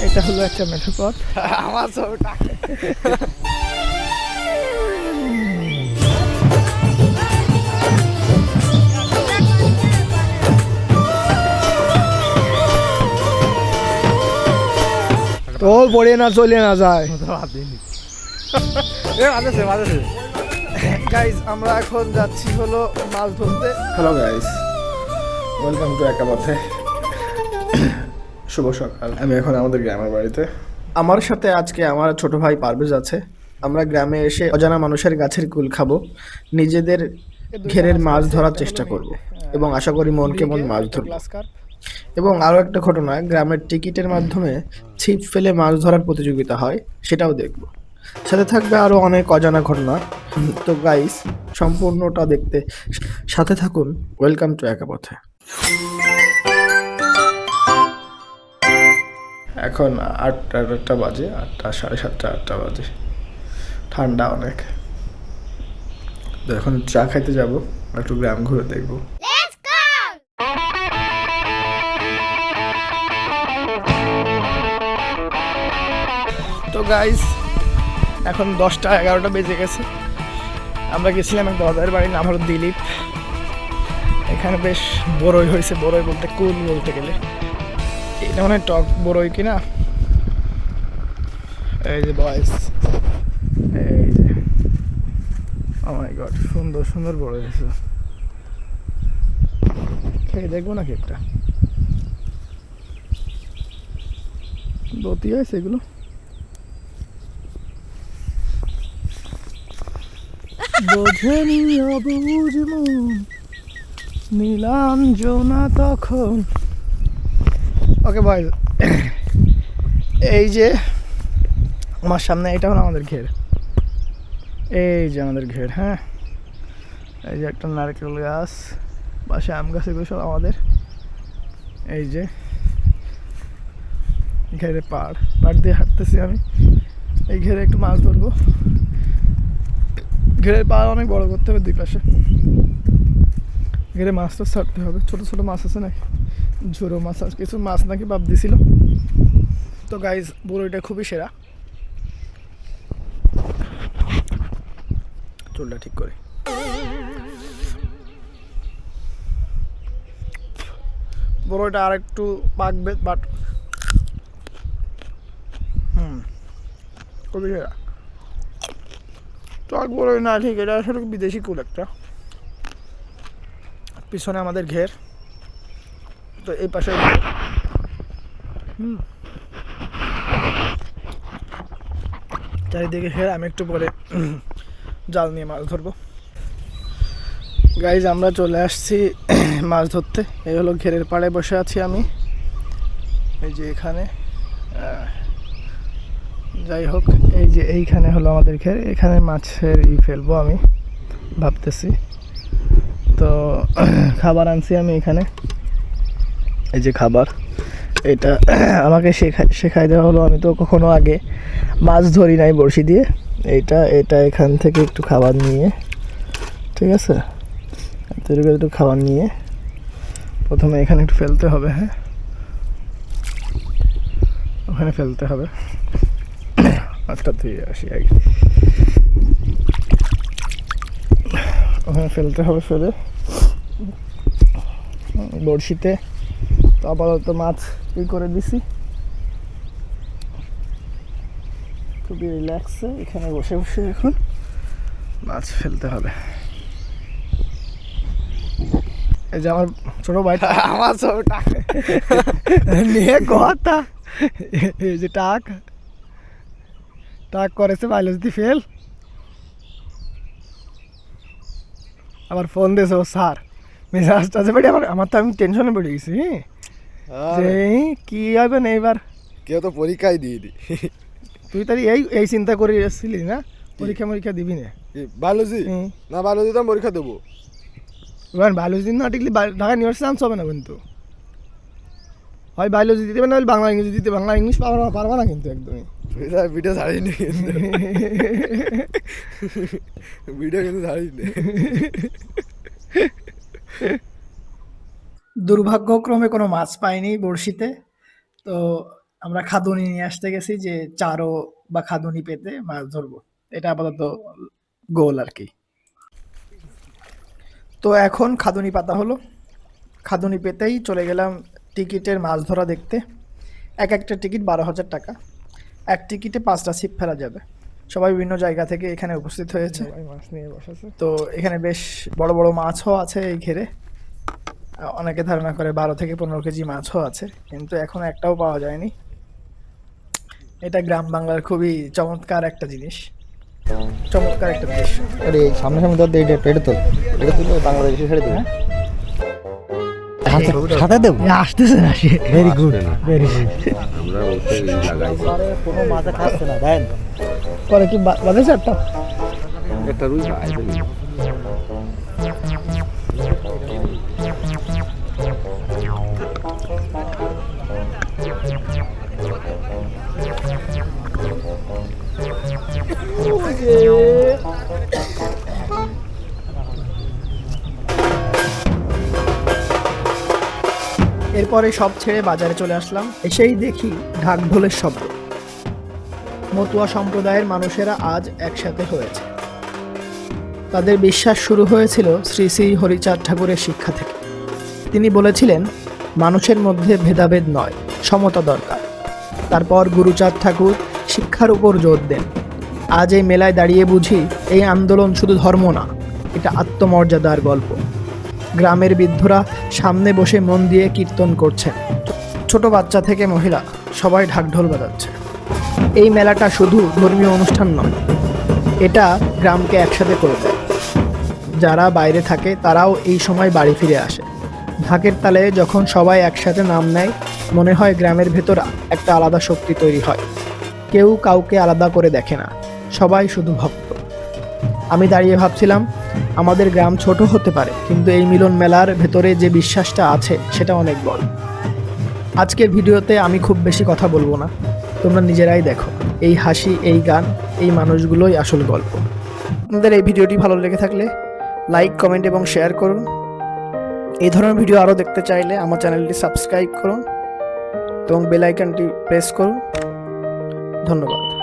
এটা হলো একটা মেঠো পথ। আমার ছবিটা তো পড়ে না চলে না যায়। গাইজ আমরা এখন যাচ্ছি হলো মাছ ধরতে। হ্যালো গাইস, ওয়েলকাম টু একা পথে। শুভ সকাল। আমি এখন আমাদের গ্রামের বাড়িতে। আমার সাথে আজকে আমার ছোট ভাই পারভেজ আছে। আমরা গ্রামে এসে অজানা মানুষের গাছের কুল খাবো, নিজেদের ঘেরের মাছ ধরার চেষ্টা করব এবং আশা করি মন কেমন মাছ ধরবো। এবং আরও একটা ঘটনা, গ্রামের টিকিটের মাধ্যমে ছিপ ফেলে মাছ ধরার প্রতিযোগিতা হয়, সেটাও দেখব। সাথে থাকবে আরও অনেক অজানা ঘটনা। তো গাইস, সম্পূর্ণটা দেখতে সাথে থাকুন। ওয়েলকাম টু একা পথে। এখন 8টা বাজে, 8টা, 7:30, 8টা বাজে। ঠান্ডা অনেক। তো এখন চা খাইতে যাব, একটু গ্রাম ঘুরে দেখবো। তো গাইজ এখন 10টা 11টা বেজে গেছে। আমরা গেছিলাম এক দাদার বাড়ির নাম হলো দিলীপ। এখানে বেশ বড়ই হয়েছে, বড়ই বলতে কুল বলতে গেলে এটা মানে টক বড়ই কিনা। এই যে বয়স, এই যে ও মাই গড, সুন্দর সুন্দর বড়ই হয়েছে। খেয়ে দেখবো নাকি একটা? দতি হয়েছে এগুলো। বোঝেনি অবুঝ মন নীলাঞ্জনা তখন। ওকে ভাই, এই যে আমার সামনে এটা হলো আমাদের ঘের। এই যে আমাদের ঘের, হ্যাঁ। এই যে একটা নারকেল গাছ, পাশে আম গাছ, এগুলো সব আমাদের। এই যে ঘেরে পাড় দিয়ে হাঁটতেছি আমি। এই ঘেরে একটু মাছ ধরবো। ঘেরের পাড় অনেক বড় করতে হবে, দুই পাশে ঘেরে মাছ তো ছাড়তে হবে। ছোটো ছোটো মাছ আছে নাকি, ঝুরো মাছ আছে, কিছু মাছ নাকি বাপ দিছিল। তো গাইজ, বড়ইটা খুবই সেরা। চুলটা ঠিক করে বড়ইটা আর একটু পাকবে, বাট খুবই সেরা। টক বড়ই না, ঠিক, এটা আসলে বিদেশি কুল একটা। পিছনে আমাদের ঘের, তো এই পাশে চারিদিকে ঘের। আমি একটু পরে জাল নিয়ে মাছ ধরবো। গাইজ, আমরা চলে আসছি মাছ ধরতে। এই হলো ঘেরের পাড়ে বসে আছি আমি, এই যে এখানে। যাই হোক, এই যে এইখানে হলো আমাদের ঘের, এখানে মাছের ফেলবো আমি ভাবতেছি। তো খাবার আনছি আমি এখানে, এই যে খাবার। এটা আমাকে শেখাই দেওয়া হলো, আমি তো কখনো আগে মাছ ধরি নাই বড়শি দিয়ে। এটা এখান থেকে একটু খাবার নিয়ে, ঠিক আছে, একটু খাবার নিয়ে প্রথমে এখানে একটু ফেলতে হবে, হ্যাঁ, ওখানে ফেলতে হবে। মাছটা ধুয়ে আসি আগে, ওখানে ফেলতে হবে। ফেলে বড়শিতে তো আপাতত মাছ করে দিছি। খুবই রিল্যাক্সে এখানে বসে বসে এখন মাছ ফেলতে হবে। এই যে আমার ছোট ভাইটা আমার ছবিটা নিয়ে কথা, এই যে টাক করেছে বায়োলজি ফেল। আবার ফোন দিয়েছে ও স্যার, মেজাজটা আছে বেড়ে আমার তো আমি টেনশনে পড়ে গেছি যে কি হবে না এবার। কেউ তো পরীক্ষাই দিয়ে দি। তুই তাহলে এই চিন্তা করে এসেছিলি না পরীক্ষা দিবি না? বায়োলজি না, বায়োলজি তো আমি পরীক্ষা দেবো। এবার বায়োলজি না টিকলি ঢাকা ইউনিভার্সিটি চান্স হবে না, কিন্তু হয় বায়োলজি দিতে পারে না, বাংলা ইংরেজি দিতে। বাংলা ইংলিশ পারবা না কিন্তু একদমই। ভিডিও ছাড়িনি, ভিডিও কিন্তু ছাড়িনি। দুর্ভাগ্যক্রমে কোনো মাছ পাইনি বড়শিতে। তো আমরা খাদুনি নিয়ে আসতে গেছি যে চারো বা খাদুনি পেতে মাছ ধরবো, এটা আপাতত গোল আর কি। তো এখন খাদুনি পাতা হলো, খাদুনি পেতেই চলে গেলাম টিকিটের মাছ ধরা দেখতে। এক একটা টিকিট 12,000 টাকা, এক টিকিটে 5টা ছিপ ফেলা যাবে। সবাই বিভিন্ন জায়গা থেকে এখানে উপস্থিত হয়েছে। সবাই মাছ নিয়ে বসেছে। তো এখানে বেশ বড় বড় মাছও আছে এই ঘেরে। অনেকে ধারণা করে 12 থেকে 15 কেজি মাছও আছে, কিন্তু এখন একটাও পাওয়া যায়নি। এটা গ্রাম বাংলার খুবই চমৎকার একটা জিনিস, চমৎকার একটা দৃশ্য। আরে সামনে সামনে ধর এটা এটা তো এটা তুলে বাংলাদেশে ছেড়ে দেবো। সাথে দেবো আসতেছে না সে। Very good very good. আমরা ওতে লাগাইছি কোনো মাথা খাচ্ছে না দেন। পরে কি বাজেছে একটা? একটা রুই আইছে এরপরে সব ছেড়ে বাজারে চলে আসলাম। এসেই দেখি ঢাক ঢোলের শব্দ। মতুয়া সম্প্রদায়ের মানুষেরা আজ একসাথে হয়েছে। তাদের বিশ্বাস শুরু হয়েছিল শ্রী শ্রী হরিচাঁদ ঠাকুরের শিক্ষা থেকে। তিনি বলেছিলেন মানুষের মধ্যে ভেদাভেদ নয়, সমতা দরকার। তারপর গুরুচাঁদ ঠাকুর শিক্ষার উপর জোর দেন। আজ এই মেলায় দাঁড়িয়ে বুঝি এই আন্দোলন শুধু ধর্ম না, এটা আত্মমর্যাদার গল্প। গ্রামের বৃদ্ধরা সামনে বসে মন দিয়ে কীর্তন করছেন, ছোট বাচ্চা থেকে মহিলা সবাই ঢাকঢোল বাজাচ্ছে। এই মেলাটা শুধু ধর্মীয় অনুষ্ঠান নয়, এটা গ্রামকে একসাথে করে দেয়। যারা বাইরে থাকে তারাও এই সময় বাড়ি ফিরে আসে। ঢাকের তালে যখন সবাই একসাথে নাম নেয়, মনে হয় গ্রামের ভেতর একটা আলাদা শক্তি তৈরি হয়। কেউ কাউকে আলাদা করে দেখে না, সবাই শুধু ভক্ত। আমি দাঁড়িয়ে ভাবছিলাম, আমাদের গ্রাম ছোট হতে পারে, কিন্তু এই মিলন মেলার ভেতরে যে বিশ্বাসটা আছে সেটা অনেক বড়। আজকের ভিডিওতে আমি খুব বেশি কথা বলবো না, তোমরা নিজেরাই দেখো। এই হাসি, এই গান, এই মানুষগুলোই আসল গল্প। আপনাদের এই ভিডিওটি ভালো লেগে থাকলে লাইক, কমেন্ট এবং শেয়ার করুন। এই ধরনের ভিডিও আরও দেখতে চাইলে আমার চ্যানেলটি সাবস্ক্রাইব করুন এবং বেল আইকনটি প্রেস করুন। ধন্যবাদ।